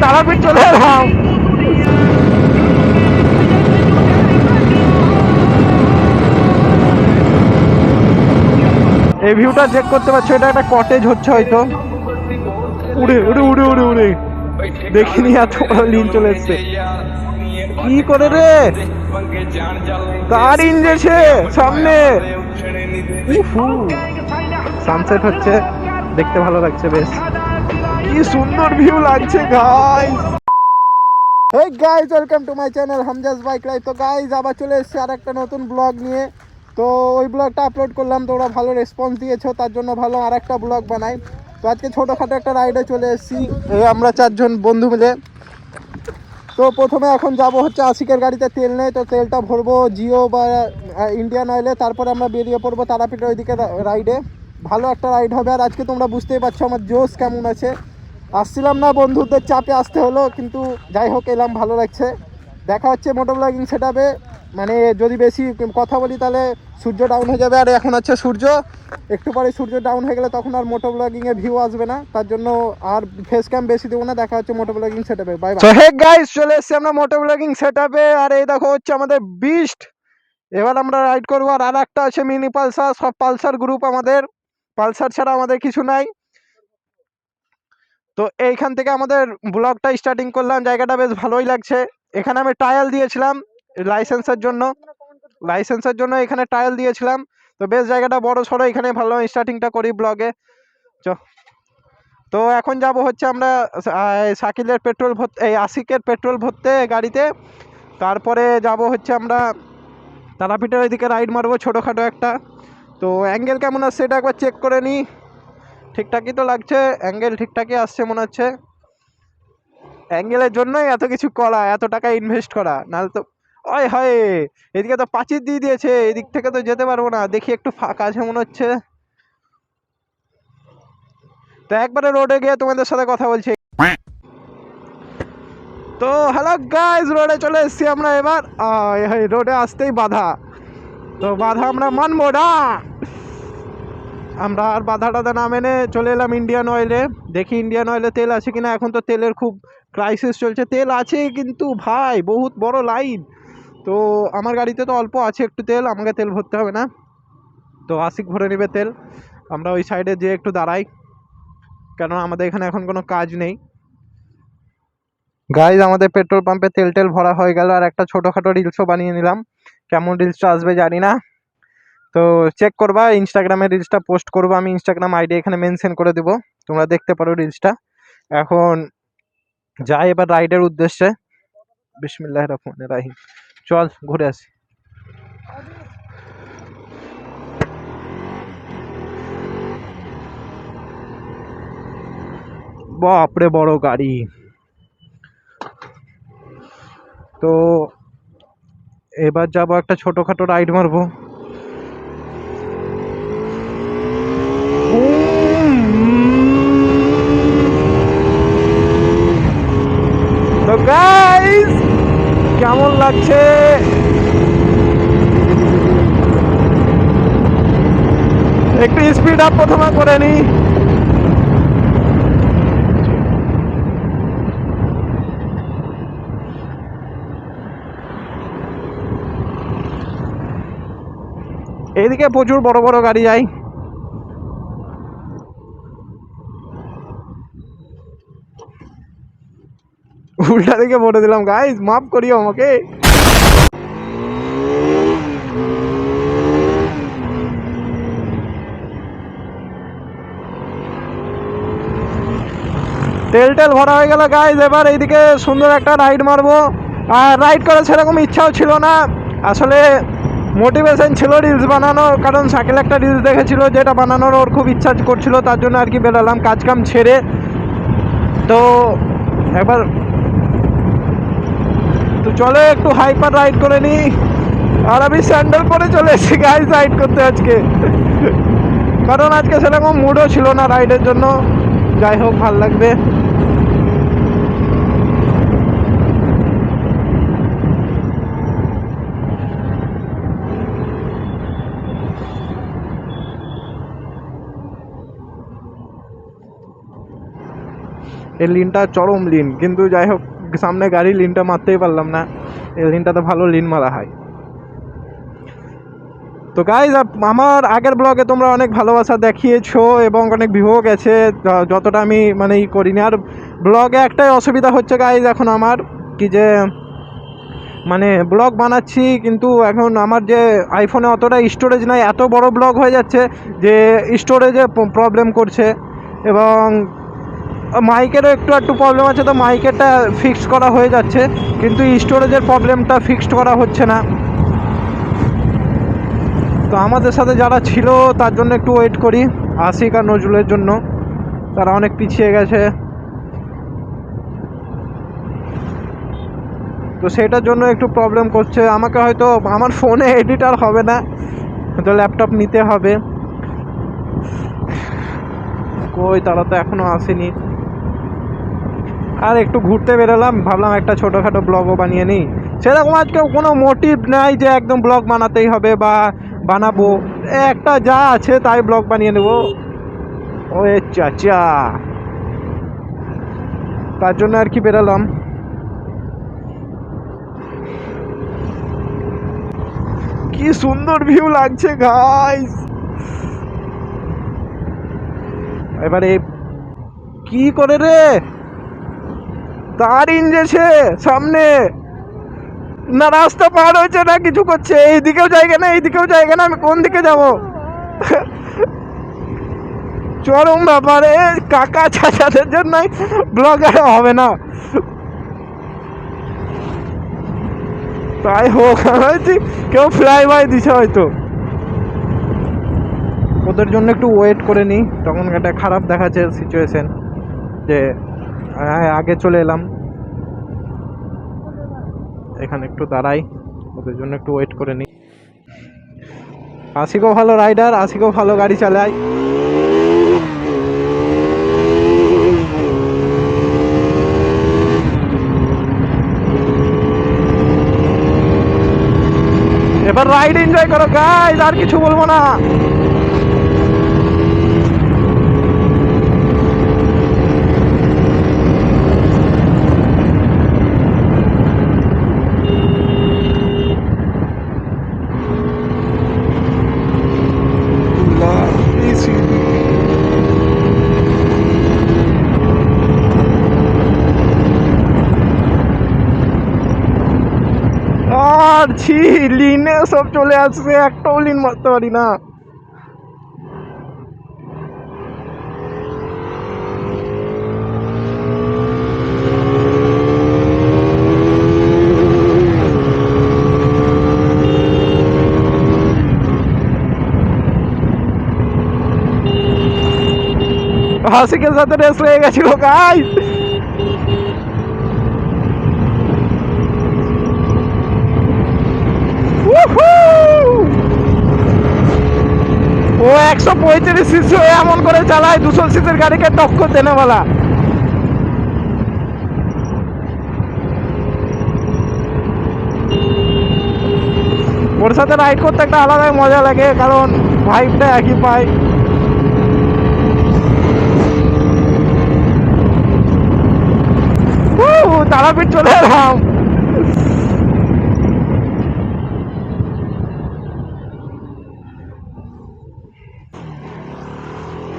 তারাপীঠ চলে এলাম। এই ভিউটা চেক করতে পারছো, এটা একটা কটেজ হচ্ছে হয়তো। উড়ে উড়ে উড়ে উড়ে উড়ে দেখিনি, এত বড় লিন চলে এসছে। কি করে রে, তার ইঞ্জেছে সামনে। সানসেট হচ্ছে, দেখতে ভালো লাগছে বেশ। কি সুন্দর ভিউ লাগছে guys. Hey guys, welcome to my channel Hamza's bike ride. তো গাইস আবার চলে এসেছি আর একটা নতুন ব্লগ নিয়ে। তো ওই ব্লগটা আপলোড করলাম, তো ওরা ভালো রেসপন্স দিয়েছো, তার জন্য ভালো আর একটা ব্লগ বানাই। তো আজকে ছোটোখাটো একটা রাইডে চলে এসেছি আমরা 4 জন বন্ধু মিলে। তো প্রথমে এখন যাব হচ্ছে আশিকের গাড়িতে তেল নেই, তো তেলটা ভরবো জিও বা ইন্ডিয়ান অয়েলে। তারপরে আমরা বেরিয়ে পড়বো তারাপীঠের ওইদিকে রাইডে। ভালো একটা রাইড হবে। আর আজকে তোমরা বুঝতেই পারছো আমার জোশ কেমন আছে। আসছিলাম না, বন্ধুদের চাপে আসতে হলো, কিন্তু যাই হোক এলাম, ভালো লাগছে। দেখা হচ্ছে মোটো ব্লগিং সেটআপে। মানে যদি বেশি কথা বলি তাহলে সূর্য ডাউন হয়ে যাবে, আর এখন হচ্ছে সূর্য। একটু পরে সূর্য ডাউন হয়ে গেলে তখন আর মোটো ব্লগিংয়ে ভিউ আসবে না, তার জন্য আর ফেস ক্যাম বেশি দেবো না। দেখা হচ্ছে মোটো ব্লগিং সেটআপে। Bye bye. So hey guys, চলে এসেছি আমরা মোটো ব্লগিং সেটআপে। আর এই দেখো হচ্ছে আমাদের বিস্ট। এবার আমরা রাইড করবো। আর একটা আছে মিনি পালসার, সব পালসার গ্রুপ আমাদের। পালসার ছাড়া আমাদের কিছু নাই। তো এইখান থেকে আমাদের ব্লগটা স্টার্টিং করলাম। জায়গাটা বেশ ভালোই লাগছে। এখানে আমি ট্রায়াল দিয়েছিলাম লাইসেন্সের জন্য এখানে ট্রায়াল দিয়েছিলাম। তো বেশ জায়গাটা বড় সড়ো, এখানে ভালো স্টার্টিংটা করি ব্লগে। তো এখন যাব হচ্ছে আমরা শাকিলের পেট্রোল ভরতে, এই আশিকের পেট্রোল ভরতে গাড়িতে। তারপরে যাব হচ্ছে আমরা তারাপীঠের ওইদিকে রাইড মারবো ছোটোখাটো একটা। তো অ্যাঙ্গেল কেমন আসছে এটা একবার চেক করে নিই। ঠিকঠাকই তো লাগছে, অ্যাঙ্গেল ঠিকঠাকই আসছে মনে হচ্ছে। অ্যাঙ্গেলের জন্যই এত কিছু করা, এত টাকা ইনভেস্ট করা, নাহলে তো ওই হয়। এদিকে তো প্রাচীর দিয়ে দিয়েছে, এদিক থেকে তো যেতে পারবো না। দেখি একটু ফাঁকা আছে মনে হচ্ছে। তো একবারে রোডে গিয়ে তোমাদের সাথে কথা বলছি। তো হ্যালো গাইস, রোডে চলে এসেছি আমরা এবার। রোডে আসতেই বাধা, তো বাধা আমরা মানবো না। আমরা আর বাধা টাধা না মেনে চলে এলাম ইন্ডিয়ান অয়েলে। দেখি ইন্ডিয়ান অয়েলে তেল আছে কিনা। এখন তো তেলের খুব ক্রাইসিস চলছে। তেল আছে কিন্তু ভাই বহুত বড় লাইন। তো আমার গাড়িতে তো অল্প আছে একটু তেল, আমাকে তেল ভরতে হবে না। তো আশিক ভরে নেবে তেল। আমরা ওই সাইডে যেয়ে একটু দাঁড়াই, কেন আমাদের এখানে এখন কোনো কাজ নেই। গাইজ আমাদের পেট্রোল পাম্পে তেল টেল ভরা হয়ে গেল। আর একটা ছোটোখাটো রিলসও বানিয়ে নিলাম। কেমন রিলসটা আসবে জানি না, তো চেক করবা। ইনস্টাগ্রামে রিলসটা পোস্ট করবো আমি, ইনস্টাগ্রাম আইডি এখানে মেনশন করে দেবো, তোমরা দেখতে পারো রিলসটা। এখন যাই এবার রাইডের উদ্দেশ্যে। বিসমিল্লাহির রহমানির রহিম। চল ঘুরে আসি। বাপরে বড় গাড়ি। তো এবার যাবো একটা ছোটোখাটো রাইড মারবো। তো গাইস কেমন লাগছে, একটু স্পিড আপ প্রথমে করে নি। এইদিকে প্রচুর বড় বড় গাড়ি যায়। উল্টা দিকে বলে দিলাম গাইস, মাফ করিও আমাকে। তেল টেল ভরা হয়ে গেল গাইস। এবার এইদিকে সুন্দর একটা রাইড মারবো। আর রাইড করার সেরকম ইচ্ছাও ছিল না আসলে, মোটিভেশন ছিল রিলস বানানোর। কারণ শাকিল একটা রিলস দেখেছিল যেটা বানানোর ওর খুব ইচ্ছা করছিল, তার জন্য আর কি বেরালাম কাজ কাম ছেড়ে। তো একবার তো চলে একটু হাইপার রাইড করে নি। আর আমি স্যান্ডেল পরে চলে এসেছি গাইস রাইড করতে আজকে, কারণ আজকে সেরকম মুডও ছিল না রাইডের জন্য। যাই হোক ভাল লাগবে। এই লিনটা চরম লিন, কিন্তু যাই হোক সামনে গাড়ি লিনটা মারতেই পারলাম না। এই লিনটা তো ভালো লিন মারা হয়। তো গাইজ আমার আগের ব্লগে তোমরা অনেক ভালোবাসা দেখিয়েছো এবং অনেক ভিউও গেছে, যতটা আমি মানে ই করিনি। আর ব্লগে একটাই অসুবিধা হচ্ছে গাইজ এখন আমার, কি যে মানে ব্লগ বানাচ্ছি কিন্তু এখন আমার যে আইফোনে অতটা স্টোরেজ নাই, এত বড় ব্লগ হয়ে যাচ্ছে যে স্টোরেজে প্রবলেম করছে। এবং মাইকেরও একটু প্রবলেম আছে, তো মাইকেরটা ফিক্স করা হয়ে যাচ্ছে কিন্তু স্টোরেজের প্রবলেমটা ফিক্সড করা হচ্ছে না। তো আমাদের সাথে যারা ছিল তার জন্য একটু ওয়েট করি, আশিক আর নজরুলের জন্য, তারা অনেক পিছিয়ে গেছে। তো সেটার জন্য একটু প্রবলেম করছে আমাকে, হয়তো আমার ফোনে এডিটার হবে না, তো ল্যাপটপ নিতে হবে। কই তারা তো এখনও আসেনি। আর একটু ঘুরতে বেরোলাম, ভাবলাম একটা ছোটোখাটো ব্লগও বানিয়ে নিই। সেরকম আজকে কোনো মোটিভ নাই যে একদম ব্লগ বানাতেই হবে বা বানাবো, একটা যা আছে তাই ব্লগ বানিয়ে নেব। ওই চাচা, তার জন্য আর কি বেরোলাম। কি সুন্দর ভিউ লাগছে গাইস। এবারে কি করে রে, তার ইঞ্জেছে সামনে, না রাস্তা পার হয়েছে না কিছু করছে, এইদিকেও জায়গা না এইদিকেও জায়গা না, আমি কোন দিকে যাব? চরম ব্যাপারে কাকা চাচাদের জন্য ব্লগার হবে না। তাই হোক, কেউ ফ্লাই বাই দিছে হয়তো, ওদের জন্য একটু ওয়েট করে নিই। তখন একটা খারাপ দেখাচ্ছে সিচুয়েশন যে আগে চলে এলাম, এখানে একটু দাঁড়াই, ওদের জন্য একটু ওয়েট করে নিই। আশিকও ভালো রাইডার, আশিকও ভালো গাড়ি চালায়। এবার রাইড এনজয় করো গাইস, আর কিছু বলবো না। আর ছি, লিনে সব চলে আসছে, একটাও লিন মারতে পারি না। আশিকের সাথে রেস হয়ে গেছিল গাইস। ও 135 সিসি এমন করে চালায়, 200 সিসির গাড়িকে টক্কর দেনে বলা। ওর সাথে রাইড করতে একটা আলাদাই মজা লাগে, কারণ ভাইবটা একই পাই। তারাপীঠ চলে এলাম।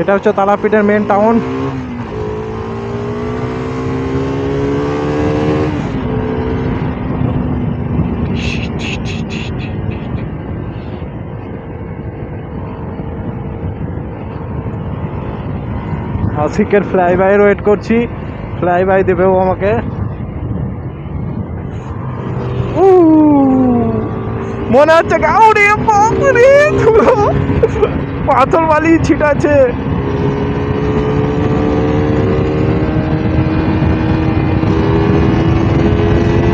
এটা হচ্ছে তারাপীঠের মেন টাউন। আশিকের ফ্লাই বাইয়ের ওয়েট করছি, ফ্লাই বাই দেবে ও আমাকে। মনে হচ্ছে গাউরে বাপরে, পাথর বালি ছিটাছে।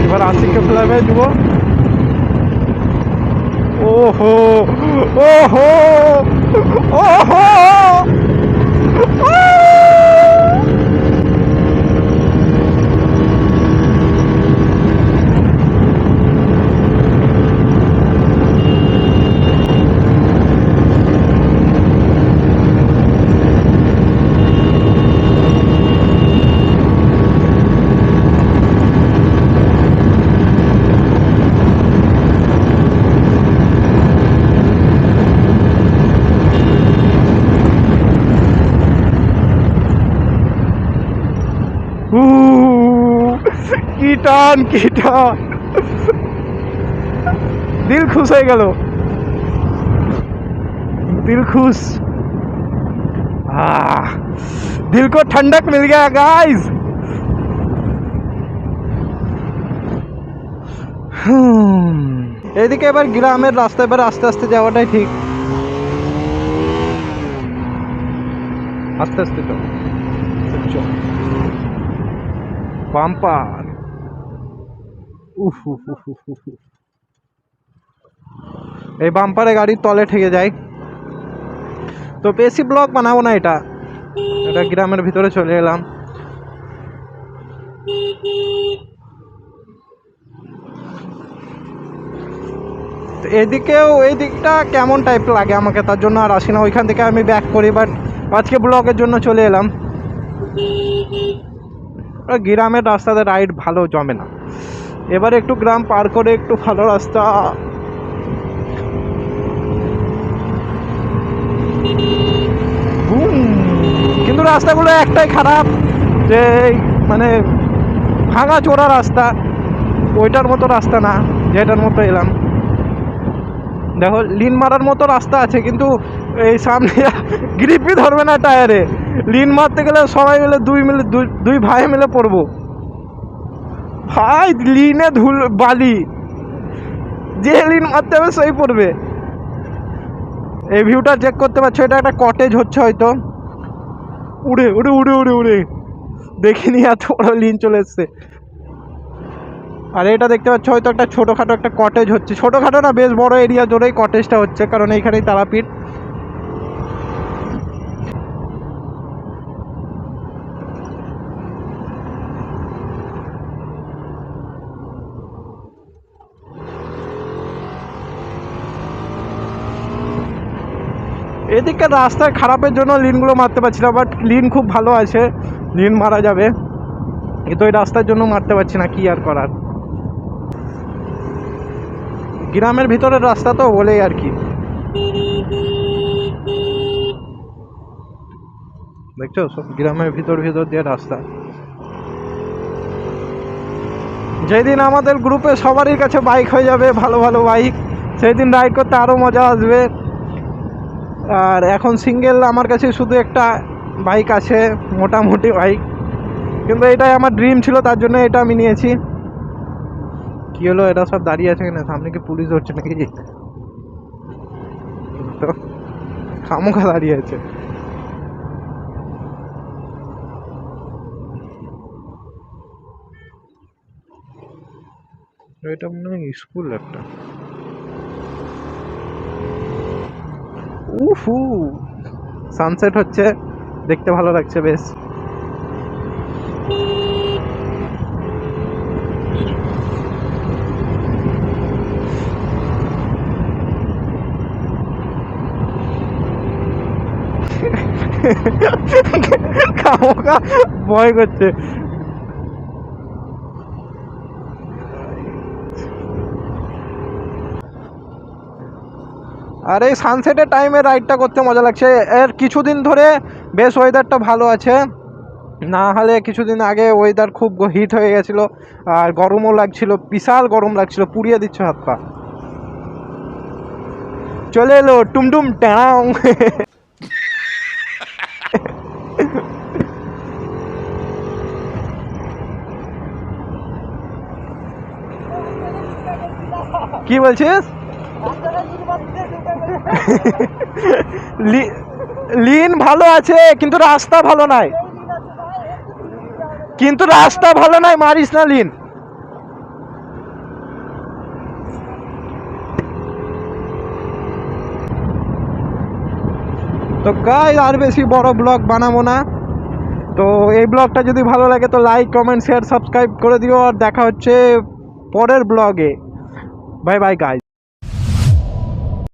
এবার আশিককে ফ্লাই বাই দেবো। ওহো ওহো ওহো, কি টান কি টান, দিল খুশ হয়ে গেল, दिल खुश। दिल को ठंडक मिल गया गाइस। এদিকে এবার গ্রামের রাস্তা, এবার আস্তে আস্তে যাওয়াটাই ঠিক। আস্তে আস্তে তো বাম্পার, এই বাম্পারে গাড়ির তলে ঠেকে যায়। তো বেশি ব্লগ বানাবো না, এটা গ্রামের ভিতরে চলে এলাম। এদিকেও এই দিকটা কেমন টাইপ লাগে আমাকে, তার জন্য আর আসি না, ওইখান থেকে আমি ব্যাক করি। বাট আজকে ব্লগের জন্য চলে এলাম। গ্রামের রাস্তাতে রাইড ভালো জমে না, এবার একটু গ্রাম পার করে একটু ভালো রাস্তা। কিন্তু রাস্তাগুলো একটাই খারাপ, যে মানে ভাঙা চোরা রাস্তা, ওইটার মতো রাস্তা না যেটার মতো এলাম। দেখো লিন মারার মতো রাস্তা আছে, কিন্তু এই সামনে গ্রিপই ধরবে না টায়ারে। লিন মারতে গেলে সবাই মিলে দুই ভাই মিলে পড়বো ভাই, লিনে ধুল বালি, যে লিন মারতে হবে সেই পড়বে। এই ভিউটা চেক করতে পারছো, এটা একটা কটেজ হচ্ছে হয়তো। উড়ে উড়ে উড়ে উড়ে উড়ে দেখিনি, এত বড় লিন চলে এসছে। আর এটা দেখতে পাচ্ছ হয়তো একটা ছোটোখাটো একটা কটেজ হচ্ছে, ছোটোখাটো না বেশ বড় এরিয়া জুড়েই কটেজটা হচ্ছে, কারণ এইখানেই তারাপীঠ। এদিকে রাস্তা খারাপের জন্য লিনগুলো মারতে পারছি না, বাট লিন খুব ভালো আছে, লিন মারা যাবে, কিন্তু ওই রাস্তার জন্য মারতে পারছি না, কি আর করার। গ্রামের ভিতরের রাস্তা তো বলেই আর কি। দেখছো সব গ্রামের ভিতর দিয়ে রাস্তা। যেদিন আমাদের গ্রুপে সবারই কাছে বাইক হয়ে যাবে, ভালো ভালো বাইক, সেই দিন রাইড করতে আরও মজা আসবে। আর এখন সিঙ্গেল আমার কাছে শুধু একটা বাইক আছে, মোটামুটি বাইক, কিন্তু এটাই আমার ড্রিম ছিল, তার জন্য এটা আমি নিয়েছি। কি হলো, এরা সব দাঁড়িয়ে আছে কিনা? সামনে কি পুলিশ ধরছে নাকি? তো খামোখা দাঁড়িয়ে আছে। এটা মনে হয় স্কুল একটা। উফু, সানসেট হচ্ছে, দেখতে ভালো লাগছে বেশ। খামোখা ভয় করছে। আর এই সানসেটের টাইমে রাইডটা করতে মজা লাগছে। এর কিছুদিন ধরে বেশ ওয়েদারটা ভালো আছে, না হলে কিছুদিন আগে ওয়েদার খুব হিট হয়ে গেছিলো, আর গরমও লাগছিল, বিশাল গরম লাগছিল, পুড়িয়ে দিচ্ছে হাত পা। চলে এলো টুমটুম ট্যাং। কি বলছিস? লিন ভালো আছে, কিন্তু রাস্তা ভালো নাই, মারিস না লিন। তো গাইস আর বেশি বড় ব্লগ বানাবো না, তো এই ব্লগটা যদি ভালো লাগে তো লাইক কমেন্ট শেয়ার সাবস্ক্রাইব করে দিও, আর দেখা হচ্ছে পরের ব্লগে। Bye bye guys.